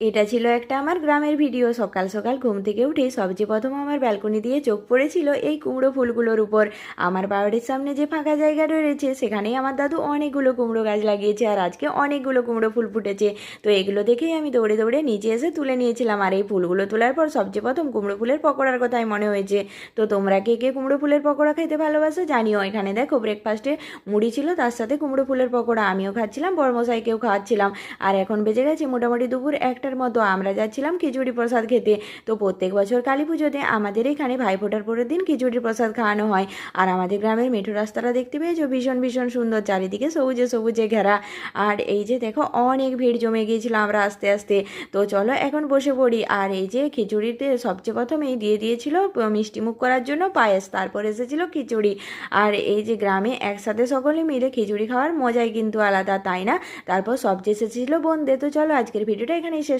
এটা ছিল একটা আমার গ্রামের ভিডিও। সকাল সকাল ঘুম থেকে উঠেই সবচেয়ে প্রথম আমার ব্যালকনি দিয়ে চোখ পড়েছিল এই কুমড়ো ফুলগুলোর উপর। আমার বাড়ির সামনে যে ফাঁকা জায়গা রয়েছে সেখানেই আমার দাদু অনেকগুলো কুমড়ো গাছ লাগিয়েছে, আর আজকে অনেকগুলো কুমড়ো ফুল ফুটেছে। তো এগুলো দেখেই আমি দৌড়ে দৌড়ে নিচে এসে তুলে নিয়েছিলাম, আর এই ফুলগুলো তোলার পর সবচেয়ে প্রথম কুমড়ো ফুলের পকোড়ার কথাই মনে হয়েছে। তো তোমরা কে কে কুমড়ো ফুলের পকোড়া খেতে ভালোবাসো জানিও। এখানে দেখো ব্রেকফাস্টে মুড়ি ছিল, তার সাথে কুমড়ো ফুলের পকোড়া আমিও খাচ্ছিলাম, বড়মশাইকেও খাওয়াচ্ছিলাম। আর এখন বেজে গেছে মোটামুটি দুপুর 1টার মতো। আমরা যাচ্ছিলাম খিচুড়ি প্রসাদ খেতে। তো প্রত্যেক বছর কালী পুজোতে আমাদের এখানে ভাইফোঁটার পরের দিন খিচুড়ি প্রসাদ খাওয়ানো হয়। আর আমাদের গ্রামের মেঠো রাস্তাটা দেখতে পেয়েছো, ভীষণ ভীষণ সুন্দর, চারিদিকে সবুজে সবুজে ঘেরা। আর এই যে দেখো অনেক ভিড় জমে গিয়েছিল আমরা আস্তে আস্তে। তো চলো এখন বসে পড়ি। আর এই যে খিচুড়িতে সবচেয়ে প্রথমেই দিয়ে দিয়েছিল মিষ্টিমুখ করার জন্য পায়েস, তারপর এসেছিল খিচুড়ি। আর এই যে গ্রামে একসাথে সকলে মিলে খিচুড়ি খাওয়ার মজাই কিন্তু আলাদা, তাই না? তারপর সবচেয়ে এসেছিল বোঁদে। তো চলো আজকের ভিডিওটা এখানেই শেষ।